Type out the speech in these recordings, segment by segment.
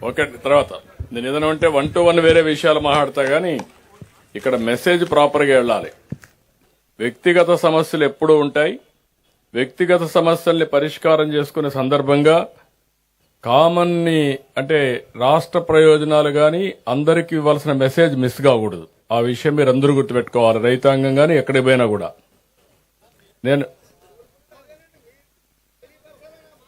Okay, తర్వాత నేను ఏదైనా ఉంటే 1-to-1 వేరే విషయాలు మాట్లాడతా గానీ ఇక్కడ మెసేజ్ ప్రాపర్గా వెళ్ళాలి. వ్యక్తిగత సమస్యలు ఎప్పుడూ ఉంటాయి. వ్యక్తిగత సమస్యల్ని పరిష్కారం చేసుకునే సందర్భంగా కామన్ ని అంటే రాష్ట్ర ప్రయోజనాలు గాని అందరికీ ఇవ్వాల్సిన మెసేజ్ మిస్ కాకూడదు. ఆ విషయం మీరు అందరూ గుర్తుపెట్టుకోవాలి. రైతాంగం గాని ఎక్కడికి పోయినా కూడా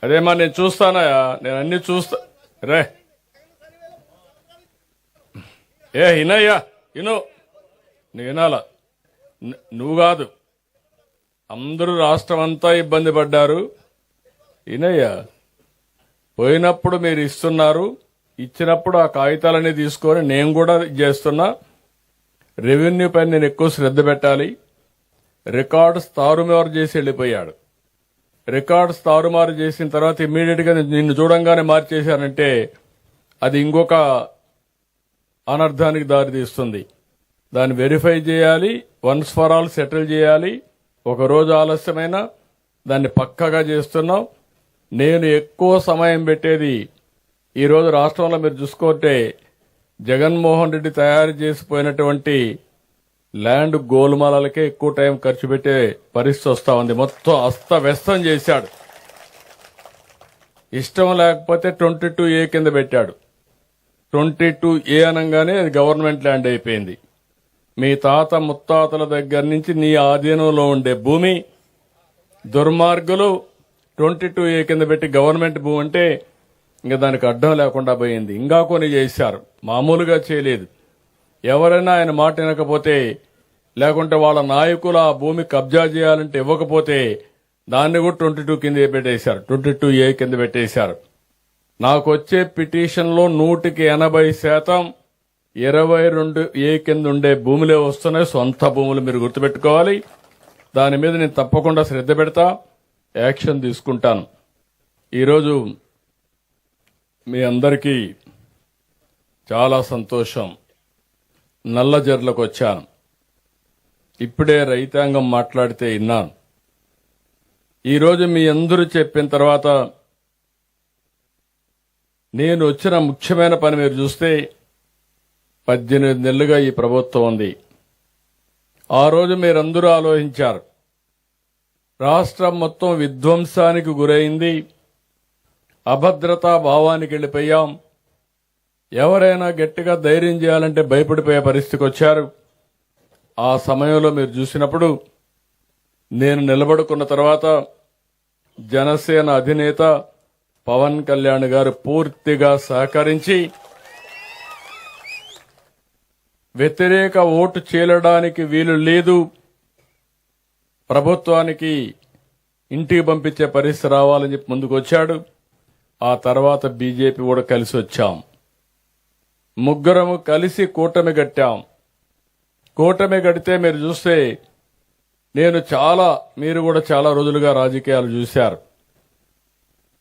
అదేమా నేను చూస్తానయా, నేను అన్ని చూస్తా. రే హినయ్యా ఇను, నువ్వు వినాలా? నువ్వు కాదు, అందరూ రాష్ట్రం అంతా ఇబ్బంది పడ్డారు. ఇనయ్యా, పోయినప్పుడు మీరు ఇస్తున్నారు, ఇచ్చినప్పుడు ఆ కాగితాలన్నీ తీసుకొని నేను కూడా చేస్తున్నా. రెవెన్యూ పైన నేను ఎక్కువ శ్రద్ధ పెట్టాలి. రికార్డ్స్ తారుమారు చేసి వెళ్ళిపోయాడు. రికార్డ్స్ తారుమారు చేసిన తర్వాత ఇమ్మీడియట్ గా నిన్ను చూడంగానే మార్చేశానంటే అది ఇంకొక అనర్థానికి దారితీస్తుంది. దాన్ని వెరిఫై చేయాలి, వన్స్ ఫర్ ఆల్ సెటిల్ చేయాలి. ఒక రోజు ఆలస్యమైనా దాన్ని పక్కగా చేస్తున్నాం. నేను ఎక్కువ సమయం పెట్టేది ఈ రోజు రాష్ట్రంలో మీరు చూసుకుంటే జగన్మోహన్ రెడ్డి తయారు చేసిపోయినటువంటి ల్యాండ్ గోల్మాలకే ఎక్కువ టైం ఖర్చు పెట్టే పరిస్థితి వస్తా ఉంది. మొత్తం అస్తవ్యస్తం చేశాడు. ఇష్టం లేకపోతే 22A కింద పెట్టాడు. 22A అనగానే అది గవర్నమెంట్ ల్యాండ్ అయిపోయింది. మీ తాత ముత్తాతల దగ్గర నుంచి నీ ఆధీనంలో ఉండే భూమి దుర్మార్గులు 22A కింద పెట్టి గవర్నమెంట్ భూమి అంటే ఇంకా దానికి అడ్డం లేకుండా పోయింది. ఇంకా కొన్ని చేశారు, మామూలుగా చేయలేదు. ఎవరైనా ఆయన మాట వినకపోతే లేకుంటే వాళ్ళ నాయకులు ఆ భూమి కబ్జా చేయాలంటే ఇవ్వకపోతే దాన్ని కూడా 22 కింద పెట్టేశారు, 22A కింద పెట్టేశారు. నాకు వచ్చే పిటిషన్లో 100% 22A కింద ఉండే భూములే వస్తున్నాయి. సొంత భూములు మీరు గుర్తుపెట్టుకోవాలి. దాని మీద నేను తప్పకుండా శ్రద్ధ పెడతా, యాక్షన్ తీసుకుంటాను. ఈరోజు మీ అందరికీ చాలా సంతోషం. నల్లజర్లకు వచ్చాను. ఇప్పుడే రైతాంగం మాట్లాడితే విన్నాను. ఈరోజు మీ అందరూ చెప్పిన తర్వాత నేను వచ్చిన ముఖ్యమైన పని మీరు చూస్తే 18 నెలలుగా ఈ ప్రభుత్వం ఉంది. ఆ రోజు మీరందరూ ఆలోచించారు. రాష్ట్రం మొత్తం విధ్వంసానికి గురైంది. అభద్రతా భావానికి వెళ్లిపోయాం. ఎవరైనా గట్టిగా ధైర్యం చేయాలంటే భయపడిపోయే పరిస్థితికి వచ్చారు. ఆ సమయంలో మీరు చూసినప్పుడు నేను నిలబడుకున్న తర్వాత జనసేన అధినేత పవన్ కళ్యాణ్ గారు పూర్తిగా సహకరించి వ్యతిరేక ఓటు చీలడానికి వీలు లేదు, ప్రభుత్వానికి ఇంటికి పంపించే పరిస్థితి రావాలని చెప్పి ముందుకొచ్చాడు. ఆ తర్వాత బీజేపీ కూడా కలిసి వచ్చాం. ముగ్గురము కలిసి కూటమి కట్టాం. కూటమి కడితే మీరు చూస్తే మీరు కూడా చాలా రోజులుగా రాజకీయాలు చూశారు.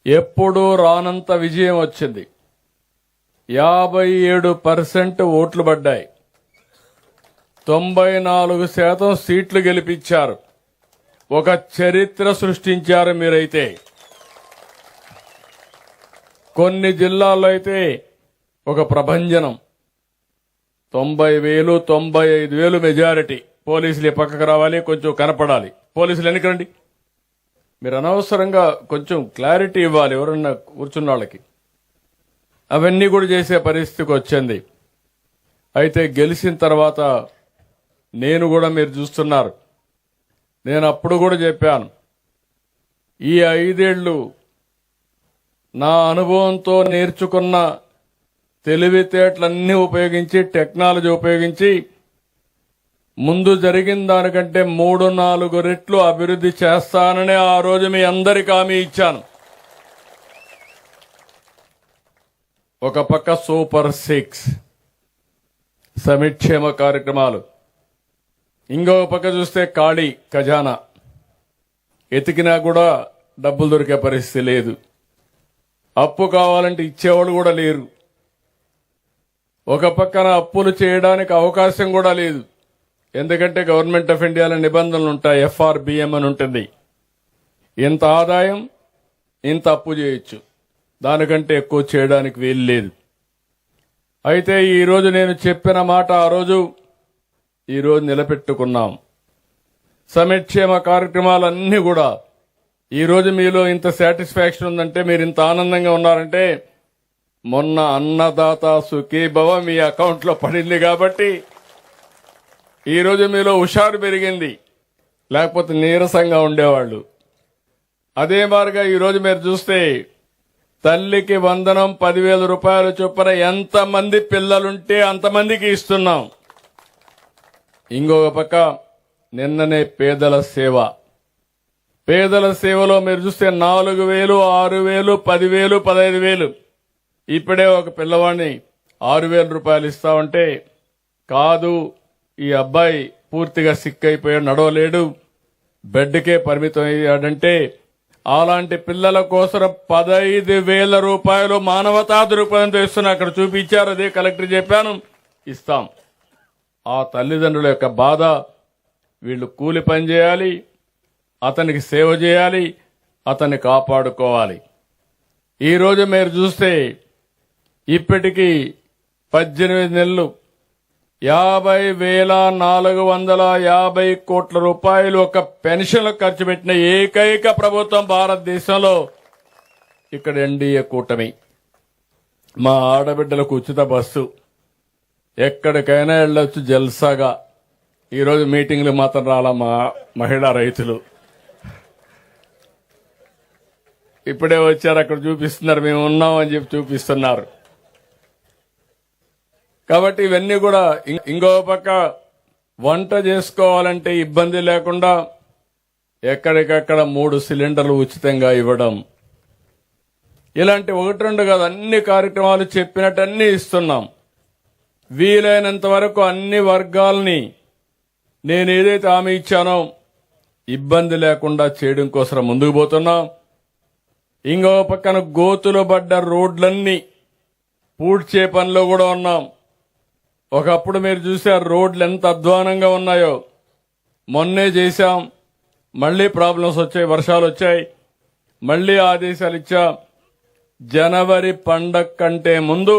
ఎప్పుడూ రానంత విజయం వచ్చింది. 57% ఓట్లు పడ్డాయి. 94% సీట్లు గెలిపించారు. ఒక చరిత్ర సృష్టించారు మీరైతే. కొన్ని జిల్లాల్లో అయితే ఒక ప్రభంజనం. 90,000, 95,000 మెజారిటీ. పోలీసులు పక్కకు రావాలి, కొంచెం కనపడాలి. పోలీసులు ఎన్నికరండి. మీరు అనవసరంగా కొంచెం క్లారిటీ ఇవ్వాలి ఎవరన్నా కూర్చున్న వాళ్ళకి. అవన్నీ కూడా చేసే పరిస్థితికి వచ్చింది. అయితే గెలిచిన తర్వాత నేను కూడా మీరు చూస్తున్నారు, నేను అప్పుడు కూడా చెప్పాను, ఈ 5 ఏళ్లు నా అనుభవంతో నేర్చుకున్న తెలివితేటలన్నీ ఉపయోగించి, టెక్నాలజీ ఉపయోగించి ముందు జరిగిన దానికంటే 3-4 రెట్లు అభివృద్ధి చేస్తానని ఆ రోజు మీ అందరికీ హామీ ఇచ్చాను. ఒక పక్క సూపర్ 6 సంక్షేమ కార్యక్రమాలు, ఇంకొక పక్క చూస్తే ఖాళీ ఖజానా. ఎతికినా కూడా డబ్బులు దొరికే పరిస్థితి లేదు. అప్పు కావాలంటే ఇచ్చేవాళ్ళు కూడా లేరు. ఒక పక్కన అప్పులు చేయడానికి అవకాశం కూడా లేదు. ఎందుకంటే గవర్నమెంట్ ఆఫ్ ఇండియాలో నిబంధనలు ఉంటాయి. FRBM అని ఉంటుంది. ఇంత ఆదాయం ఇంత అప్పు చేయొచ్చు, దానికంటే ఎక్కువ చేయడానికి వీలు లేదు. అయితే ఈరోజు నేను చెప్పిన మాట ఆ రోజు ఈరోజు నిలబెట్టుకున్నాం. సంక్షేమ కార్యక్రమాలన్నీ కూడా ఈరోజు మీలో ఇంత సాటిస్ఫాక్షన్ ఉందంటే, మీరు ఇంత ఆనందంగా ఉన్నారంటే మొన్న అన్నదాత సుఖీభవ మీ అకౌంట్లో పడింది కాబట్టి ఈరోజు మీలో హుషారు పెరిగింది. లేకపోతే నీరసంగా ఉండేవాళ్ళు. అదే మాదిరిగా ఈరోజు మీరు చూస్తే తల్లికి వందనం 10,000 రూపాయలు చొప్పున ఎంతమంది పిల్లలుంటే అంతమందికి ఇస్తున్నాం. ఇంకొక పక్క నిన్ననే పేదల సేవ, పేదల సేవలో మీరు చూస్తే 4,000, 6,000, 10,000, 15,000. ఇప్పుడే ఒక పిల్లవాడిని 6,000 రూపాయలు ఇస్తామంటే, కాదు ఈ అబ్బాయి పూర్తిగా సిక్ అయిపోయాడు, నడవలేడు, బెడ్కే పరిమితం అయ్యాడంటే అలాంటి పిల్లల కోసం 15,000 రూపాయలు మానవతా దృక్పథంతో ఇస్తున్నా. అక్కడ చూపించారు, అదే కలెక్టర్ చెప్పాను, ఇస్తాం. ఆ తల్లిదండ్రుల యొక్క బాధ, వీళ్ళు కూలి పని చేయాలి, అతనికి సేవ చేయాలి, అతన్ని కాపాడుకోవాలి. ఈరోజు మీరు చూస్తే ఇప్పటికీ 18 నెలలు 50,450 కోట్ల రూపాయలు ఒక పెన్షన్లు ఖర్చు పెట్టిన ఏకైక ప్రభుత్వం భారతదేశంలో ఇక్కడ ఎన్డీఏ కూటమి. మా ఆడబిడ్డలకు ఉచిత బస్సు, ఎక్కడికైనా వెళ్ళొచ్చు జల్సాగా. ఈరోజు మీటింగ్లు మాత్రం రాలా మా మహిళా రైతులు. ఇప్పుడే వచ్చారు, అక్కడ చూపిస్తున్నారు, మేము ఉన్నామని చెప్పి చూపిస్తున్నారు. కాబట్టి ఇవన్నీ కూడా. ఇంకో పక్క వంట చేసుకోవాలంటే ఇబ్బంది లేకుండా ఎక్కడికక్కడ 3 సిలిండర్లు ఉచితంగా ఇవ్వడం. ఇలాంటి 1-2 కాదు, అన్ని కార్యక్రమాలు చెప్పినట్టు అన్ని ఇస్తున్నాం. వీలైనంత వరకు అన్ని వర్గాల్ని నేను ఏదైతే హామీ ఇచ్చానో ఇబ్బంది లేకుండా చేయడం కోసం ముందుకు పోతున్నాం. ఇంకో పక్కన గోతులు పడ్డ రోడ్లన్నీ పూడ్చే పనిలో కూడా ఉన్నాం. ఒకప్పుడు మీరు చూశారు రోడ్లు ఎంత అధ్వానంగా ఉన్నాయో, మొన్నే చేశాం. మళ్లీ ప్రాబ్లమ్స్ వచ్చాయి, వర్షాలు వచ్చాయి, మళ్లీ ఆదేశాలు ఇచ్చాం. జనవరి పండగ కంటే ముందు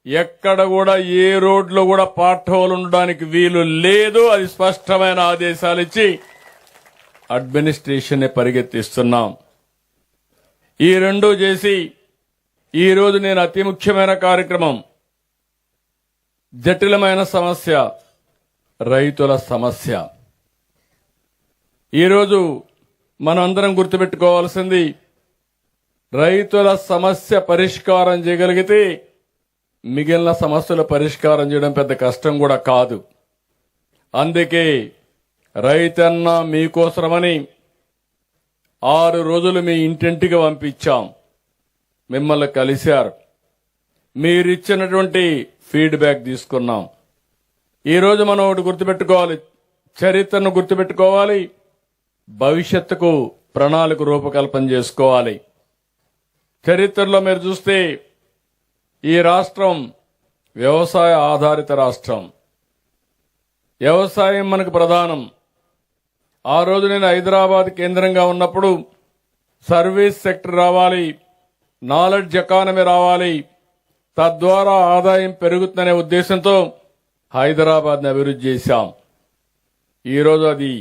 ఎక్కడ కూడా ఏ రోడ్లో కూడా పార్ట్ హోల్ ఉండడానికి వీలు లేదు. అది స్పష్టమైన ఆదేశాలు ఇచ్చి అడ్మినిస్ట్రేషన్ పరిగెత్తిస్తున్నాం. ఈ రెండు చేసి ఈరోజు నేను అతి ముఖ్యమైన కార్యక్రమం, జటిలమైన సమస్య, రైతుల సమస్య. ఈరోజు మనం అందరం గుర్తుపెట్టుకోవాల్సింది, రైతుల సమస్య పరిష్కారం చేయగలిగితే మిగిలిన సమస్యల పరిష్కారం చేయడం పెద్ద కష్టం కూడా కాదు. అందుకే రైతన్న మీకోసమని 6 రోజులు మీ ఇంటింటికి పంపించాం. మిమ్మల్ని కలిశారు, మీరిచ్చినటువంటి ఫీడ్బ్యాక్ తీసుకున్నాం. ఈరోజు మనం ఒకటి గుర్తుపెట్టుకోవాలి, చరిత్రను గుర్తుపెట్టుకోవాలి, భవిష్యత్తుకు ప్రణాళిక రూపకల్పన చేసుకోవాలి. చరిత్రలో మీరు చూస్తే ఈ రాష్ట్రం వ్యవసాయ ఆధారిత రాష్ట్రం. వ్యవసాయం మనకు ప్రధానం. ఆ రోజు నేను హైదరాబాద్ కేంద్రంగా ఉన్నప్పుడు సర్వీస్ సెక్టర్ రావాలి, నాలెడ్జ్ ఎకానమీ రావాలి, తద్వారా ఆదాయం పెరుగుతుందనే ఉద్దేశంతో హైదరాబాద్ని అభివృద్ధి చేశాం. ఈరోజు అది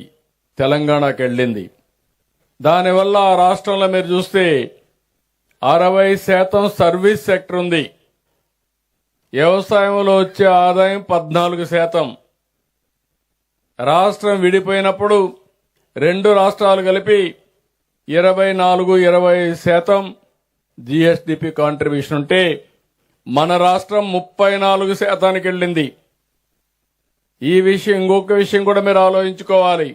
తెలంగాణకు వెళ్ళింది. దానివల్ల ఆ రాష్ట్రంలో మీరు చూస్తే 60% సర్వీస్ సెక్టర్ ఉంది. వ్యవసాయంలో వచ్చే ఆదాయం 14%. రాష్ట్రం విడిపోయినప్పుడు 2 రాష్ట్రాలు కలిపి 24-25% జీఎస్డీపీ కాంట్రిబ్యూషన్ ఉంటే మన రాష్ట్రం 34%కి వెళ్ళింది. ఈ విషయం, ఇంకొక విషయం కూడా మీరు ఆలోచించుకోవాలి.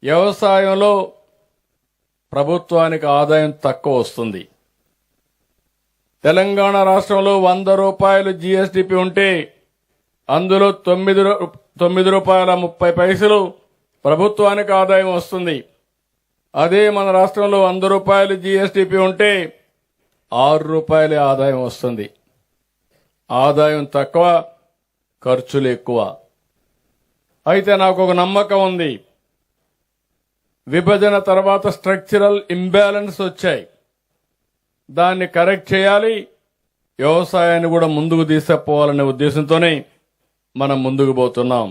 వ్యవసాయంలో ప్రభుత్వానికి ఆదాయం తక్కువ వస్తుంది. తెలంగాణ రాష్ట్రంలో 100 రూపాయలు జీఎస్డీపీ ఉంటే అందులో 9 రూపాయల 30 పైసలు ప్రభుత్వానికి ఆదాయం వస్తుంది. అదే మన రాష్ట్రంలో 100 రూపాయలు జీఎస్డీపీ ఉంటే 6 రూపాయలే ఆదాయం వస్తుంది. ఆదాయం తక్కువ, ఖర్చులు ఎక్కువ. అయితే నాకు ఒక నమ్మకం ఉంది, విభజన తర్వాత స్ట్రక్చరల్ ఇంబ్యాలెన్స్ వచ్చాయి, దాన్ని కరెక్ట్ చేయాలి. వ్యవసాయాన్ని కూడా ముందుకు తీసుకుపోవాలనే ఉద్దేశంతోనే మనం ముందుకు పోతున్నాం.